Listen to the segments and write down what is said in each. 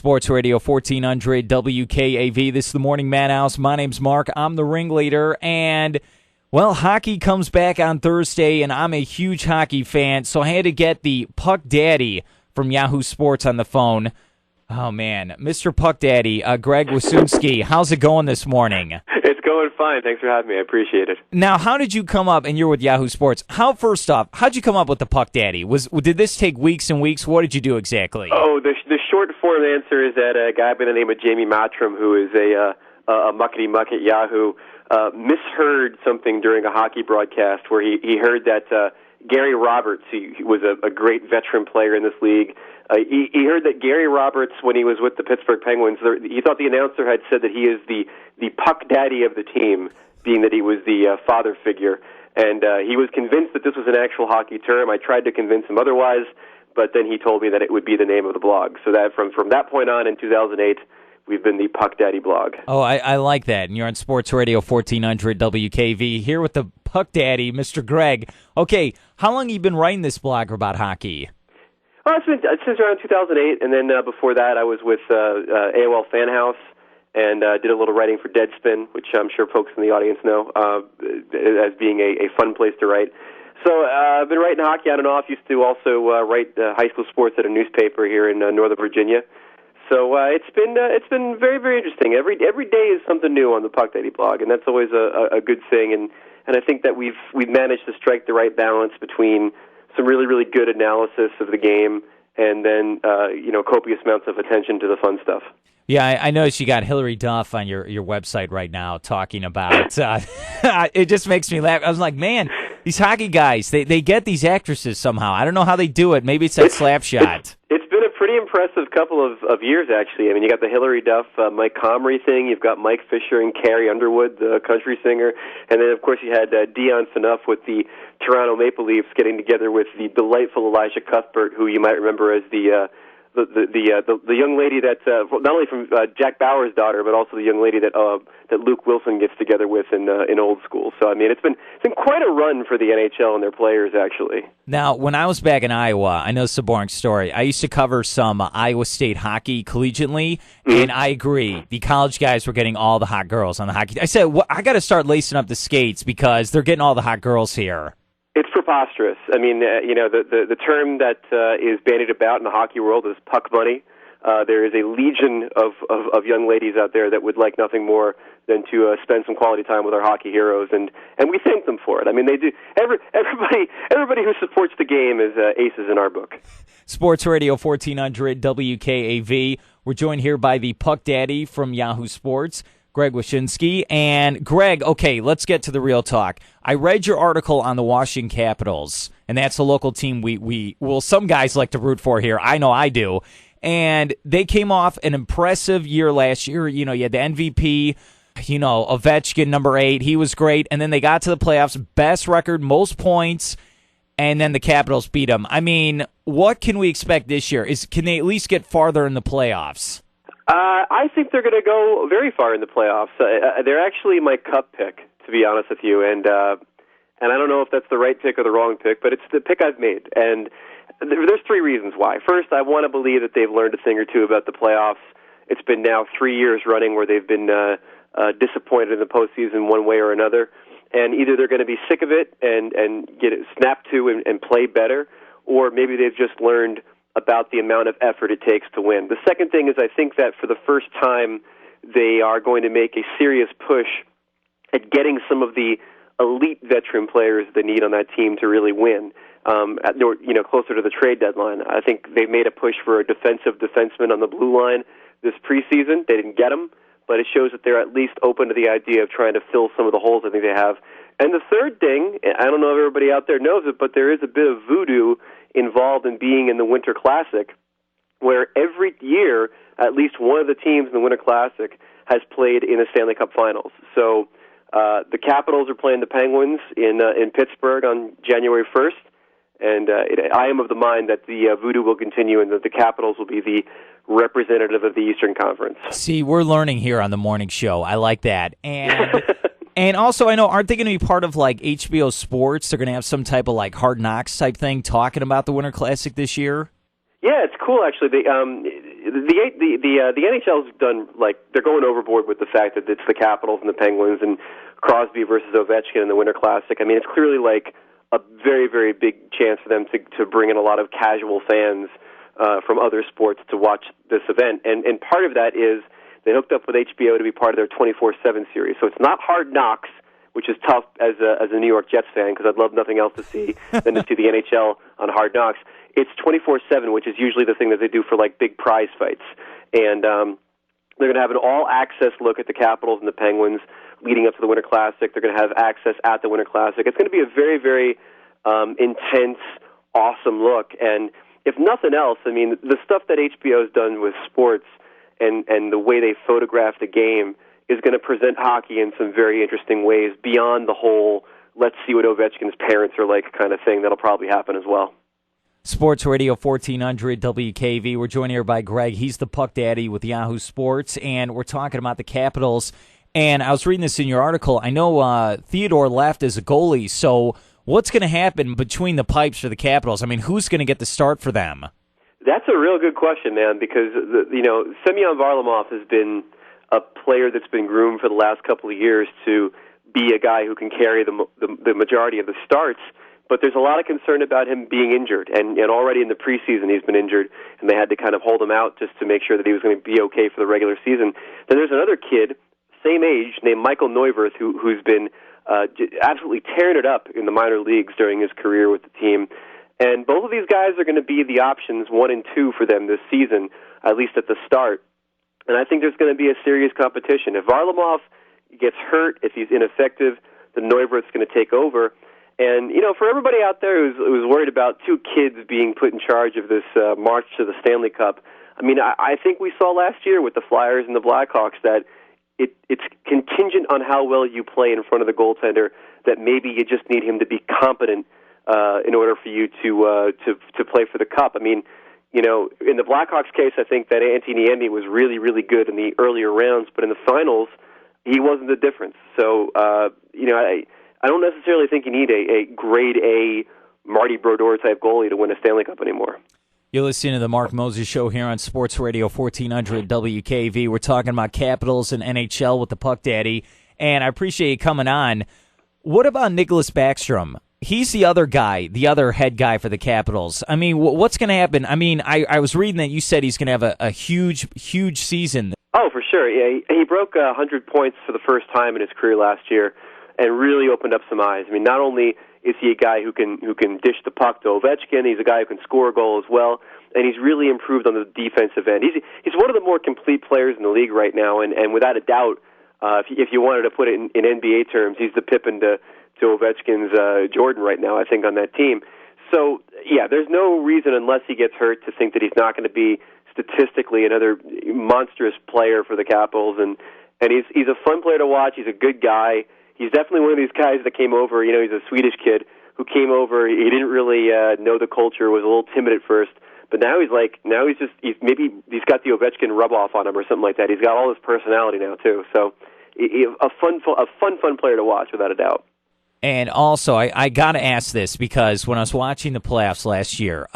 Sports Radio 1400 WKAV. This is the Morning Madhouse. My name's Mark. I'm the ringleader. And, well, hockey comes back on Thursday, and I'm a huge hockey fan, so I had to get the Puck Daddy from Yahoo Sports on the phone. Oh, man. Mr. Puck Daddy, Greg Wyshynski, how's it going this morning? It's going fine. Thanks for having me. I appreciate it. Now, how did you come up, and you're with Yahoo Sports, first off, how'd you come up with the Puck Daddy? Did this take weeks and weeks? What did you do exactly? Oh, the short form answer is that a guy by the name of Jamie Mottram, who is a muckety-muck at Yahoo, misheard something during a hockey broadcast where he heard that Gary Roberts, he was a great veteran player in this league. He heard that Gary Roberts, when he was with the Pittsburgh Penguins, he thought the announcer had said that he is the Puck Daddy of the team, being that he was the father figure. And he was convinced that this was an actual hockey term. I tried to convince him otherwise, but then he told me that it would be the name of the blog. So that from that point on in 2008, we've been the Puck Daddy blog. Oh, I like that. And you're on Sports Radio 1400 WKV, here with the Puck Daddy, Mr. Greg. Okay, how long have you been writing this blog about hockey? Well, it's been since around 2008, and then before that I was with AOL Fan House and did a little writing for Deadspin, which I'm sure folks in the audience know as being a fun place to write. So I've been writing hockey on and off. Used to also write high school sports at a newspaper here in Northern Virginia. So it's been very, very interesting. Every day is something new on the Puck Daddy blog, and that's always a good thing. And I think that we've managed to strike the right balance between some really, really good analysis of the game and then copious amounts of attention to the fun stuff. Yeah, I noticed you got Hillary Duff on your website right now talking about it just makes me laugh. I was like, man, these hockey guys, they get these actresses somehow. I don't know how they do it. Maybe it's that slap shot. It's been a pretty impressive couple of years, actually. I mean, you got the Hillary Duff, Mike Comrie thing. You've got Mike Fisher and Carrie Underwood, the country singer. And then, of course, you had Dion Phaneuf with the Toronto Maple Leafs getting together with the delightful Elijah Cuthbert, who you might remember as the young lady that not only from Jack Bauer's daughter, but also the young lady that Luke Wilson gets together with in Old School. So I mean, it's been quite a run for the NHL and their players, actually. Now, when I was back in Iowa, I know it's a boring story. I used to cover some Iowa State hockey collegiately, and I agree. The college guys were getting all the hot girls on the hockey. I said, well, I got to start lacing up the skates because they're getting all the hot girls here. It's preposterous. I mean, the term that is bandied about in the hockey world is puck money. There is a legion of young ladies out there that would like nothing more than to spend some quality time with our hockey heroes, and we thank them for it. I mean, they do. Everybody who supports the game is aces in our book. Sports Radio 1400 WKAV. We're joined here by the Puck Daddy from Yahoo Sports, Greg Wyshynski. And Greg, okay, let's get to the real talk. I read your article on the Washington Capitals, and that's a local team well, some guys like to root for here. I know I do. And they came off an impressive year last year. You know, you had the MVP, Ovechkin, number 8. He was great. And then they got to the playoffs, best record, most points, and then the Capitals beat them. I mean, what can we expect this year? Can they at least get farther in the playoffs? I think they're going to go very far in the playoffs. They're actually my cup pick, to be honest with you, and I don't know if that's the right pick or the wrong pick, but it's the pick I've made. And there's 3 reasons why. First, I want to believe that they've learned a thing or two about the playoffs. It's been now 3 years running where they've been disappointed in the postseason one way or another, and either they're going to be sick of it and get it snapped to and play better, or maybe they've just learned about the amount of effort it takes to win. The second thing is I think that for the first time they are going to make a serious push at getting some of the elite veteran players they need on that team to really win. Closer to the trade deadline, I think they've made a push for a defensive defenseman on the blue line this preseason. They didn't get him, but it shows that they're at least open to the idea of trying to fill some of the holes I think they have. And the third thing, I don't know if everybody out there knows it, but there is a bit of voodoo involved in being in the Winter Classic, where every year at least one of the teams in the Winter Classic has played in the Stanley Cup Finals. So the Capitals are playing the Penguins in Pittsburgh on January 1st, and I am of the mind that the voodoo will continue and that the Capitals will be the representative of the Eastern Conference. See, we're learning here on the morning show. I like that. And and also, I know, aren't they going to be part of like HBO Sports? They're going to have some type of like Hard Knocks type thing talking about the Winter Classic this year? Yeah, it's cool actually. the NHL's done, like, they're going overboard with the fact that it's the Capitals and the Penguins and Crosby versus Ovechkin in the Winter Classic. I mean, it's clearly like a very, very big chance for them to bring in a lot of casual fans from other sports to watch this event. And part of that is they hooked up with HBO to be part of their 24/7 series. So it's not Hard Knocks, which is tough as a New York Jets fan because I'd love nothing else to see than to see the NHL on Hard Knocks. It's 24/7, which is usually the thing that they do for like big prize fights. And they're going to have an all-access look at the Capitals and the Penguins leading up to the Winter Classic. They're going to have access at the Winter Classic. It's going to be a very, very intense, awesome look. And if nothing else, I mean, the stuff that HBO has done with sports and the way they photograph the game is going to present hockey in some very interesting ways beyond the whole let's see what Ovechkin's parents are like kind of thing that'll probably happen as well. Sports Radio 1400 WKAV. We're joined here by Greg. He's the Puck Daddy with Yahoo Sports, and we're talking about the Capitals. And I was reading this in your article. I know Theodore left as a goalie, so what's going to happen between the pipes for the Capitals? I mean, who's going to get the start for them? That's a real good question, man, because, Semyon Varlamov has been a player that's been groomed for the last couple of years to be a guy who can carry the majority of the starts. But there's a lot of concern about him being injured, and already in the preseason he's been injured, and they had to kind of hold him out just to make sure that he was going to be okay for the regular season. Then there's another kid, same age, named Michael Neuwirth, who's been absolutely tearing it up in the minor leagues during his career with the team. And both of these guys are going to be the options 1 and 2 for them this season, at least at the start. And I think there's going to be a serious competition. If Varlamov gets hurt, if he's ineffective, then Neuwirth's going to take over. And, for everybody out there who's worried about 2 kids being put in charge of this march to the Stanley Cup, I mean, I think we saw last year with the Flyers and the Blackhawks that it's contingent on how well you play in front of the goaltender, that maybe you just need him to be competent in order for you to play for the Cup. I mean, in the Blackhawks case, I think that Antti Niemi was really, really good in the earlier rounds, but in the finals, he wasn't the difference. So, I don't necessarily think you need a grade A Marty Brodeur type goalie to win a Stanley Cup anymore. You're listening to the Mark Moses Show here on Sports Radio 1400 WKAV. We're talking about Capitals and NHL with the Puck Daddy, and I appreciate you coming on. What about Nicholas Backstrom? He's the other guy, the other head guy for the Capitals. I mean, what's going to happen? I mean, I was reading that you said he's going to have a huge, huge season. Oh, for sure. Yeah, he broke 100 points for the first time in his career last year, and really opened up some eyes. I mean, not only is he a guy who can dish the puck to Ovechkin, he's a guy who can score a goal as well, and he's really improved on the defensive end. He's one of the more complete players in the league right now, and without a doubt, if you wanted to put it in NBA terms, he's the Pippen to Ovechkin's Jordan right now, I think, on that team. So, yeah, there's no reason, unless he gets hurt, to think that he's not going to be statistically another monstrous player for the Capitals, and he's a fun player to watch. He's a good guy. He's definitely one of these guys that came over. He's a Swedish kid who came over. He didn't really know the culture, was a little timid at first, but now he's he's got the Ovechkin rub off on him or something like that. He's got all his personality now too. So a fun player to watch without a doubt. And also, I got to ask this because when I was watching the playoffs last year,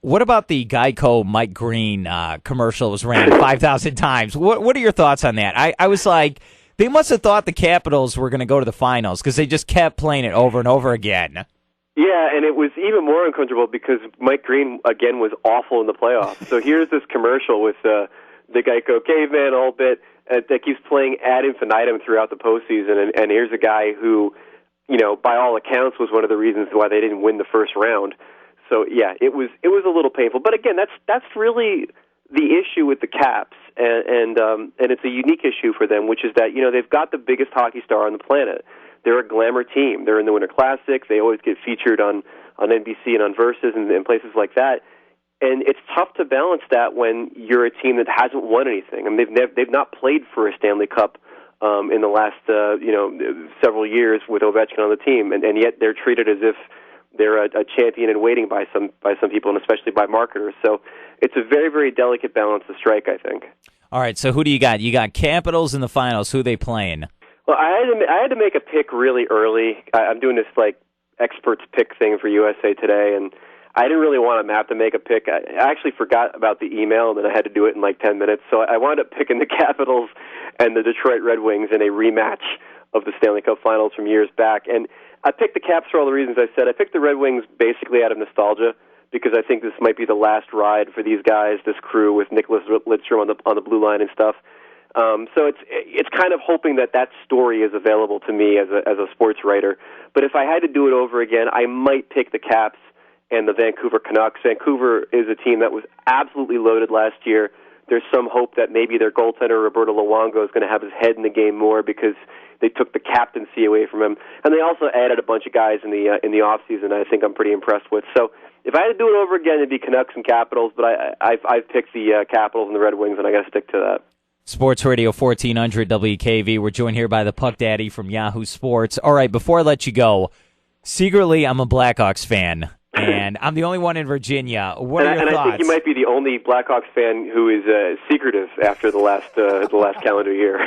what about the Geico Mike Green commercial that was ran 5,000 times? What are your thoughts on that? I was like, they must have thought the Capitals were going to go to the finals because they just kept playing it over and over again. Yeah, and it was even more uncomfortable because Mike Green, again, was awful in the playoffs. So here's this commercial with the Geico caveman all bit that keeps playing ad infinitum throughout the postseason, and here's a guy who, by all accounts, was one of the reasons why they didn't win the first round. So yeah, it was a little painful. But again, that's really the issue with the Caps, and it's a unique issue for them, which is that they've got the biggest hockey star on the planet. They're a glamour team. They're in the Winter Classic. They always get featured on NBC and on Versus and places like that. And it's tough to balance that when you're a team that hasn't won anything. I mean, they've not played for a Stanley Cup in the last several years with Ovechkin on the team, and yet they're treated as if they're a champion in waiting by some people, and especially by marketers. So it's a very, very delicate balance to strike, I think. All right, so who do you got? You got Capitals in the finals. Who are they playing? Well, I had to make a pick really early. I'm doing this experts pick thing for USA Today, and I didn't really want to have to make a pick. I actually forgot about the email, and then I had to do it in like 10 minutes. So I wound up picking the Capitals and the Detroit Red Wings in a rematch of the Stanley Cup Finals from years back. And I picked the Caps for all the reasons I said. I picked the Red Wings basically out of nostalgia because I think this might be the last ride for these guys, this crew with Nicholas Lidstrom on the blue line and stuff. So it's kind of hoping that story is available to me as a sports writer. But if I had to do it over again, I might pick the Caps and the Vancouver Canucks. Vancouver is a team that was absolutely loaded last year. There's some hope that maybe their goaltender Roberto Luongo is going to have his head in the game more because they took the captaincy away from him, and they also added a bunch of guys in the offseason I think I'm pretty impressed with. So if I had to do it over again, it'd be Canucks and Capitals, but I've picked the Capitals and the Red Wings, and I got to stick to that. Sports Radio 1400 WKAV. We're joined here by the Puck Daddy from Yahoo Sports. All right, before I let you go, secretly I'm a Blackhawks fan. And I'm the only one in Virginia. What are your thoughts? I think you might be the only Blackhawks fan who is secretive after the last calendar year.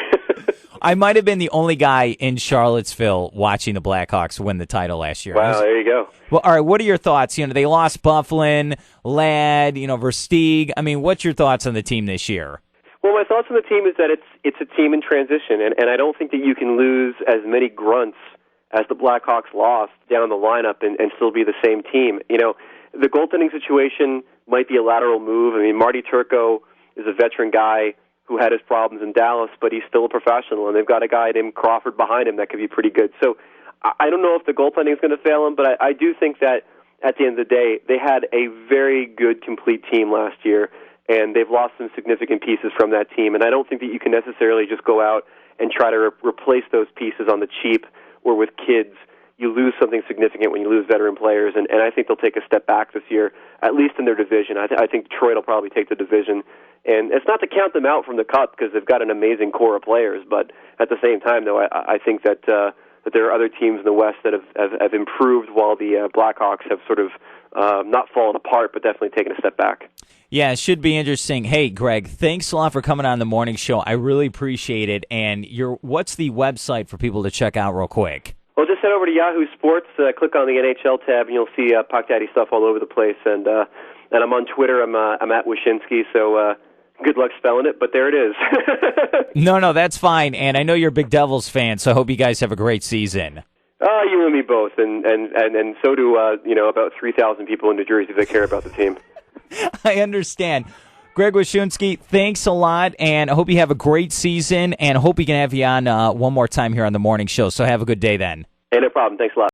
I might have been the only guy in Charlottesville watching the Blackhawks win the title last year. Wow, there you go. Well, all right, what are your thoughts? They lost Bufflin, Ladd, Versteeg. I mean, what's your thoughts on the team this year? Well, my thoughts on the team is that it's a team in transition, and I don't think that you can lose as many grunts as the Blackhawks lost down the lineup and still be the same team. The goaltending situation might be a lateral move. I mean, Marty Turco is a veteran guy who had his problems in Dallas, but he's still a professional, and they've got a guy named Crawford behind him that could be pretty good. So I don't know if the goaltending is going to fail him, but I do think that at the end of the day, they had a very good, complete team last year, and they've lost some significant pieces from that team, and I don't think that you can necessarily just go out and try to replace those pieces on the cheap or with kids. You lose something significant when you lose veteran players, and I think they'll take a step back this year, at least in their division. I think Detroit will probably take the division, and it's not to count them out from the Cup because they've got an amazing core of players, but at the same time, though, I think that there are other teams in the West that have improved while the Blackhawks have sort of not fallen apart, but definitely taken a step back. Yeah, it should be interesting. Hey, Greg, thanks a lot for coming on the morning show. I really appreciate it. And what's the website for people to check out real quick? Well, just head over to Yahoo Sports, click on the NHL tab, and you'll see Puck Daddy stuff all over the place. And I'm on Twitter. I'm at Wyshynski, so good luck spelling it, but there it is. No, that's fine. And I know you're a big Devils fan, so I hope you guys have a great season. You and me both, and so do about 3,000 people in New Jersey that care about the team. I understand. Greg Wyshynski, thanks a lot, and I hope you have a great season, and I hope we can have you on one more time here on the morning show. So have a good day then. Hey, no problem. Thanks a lot.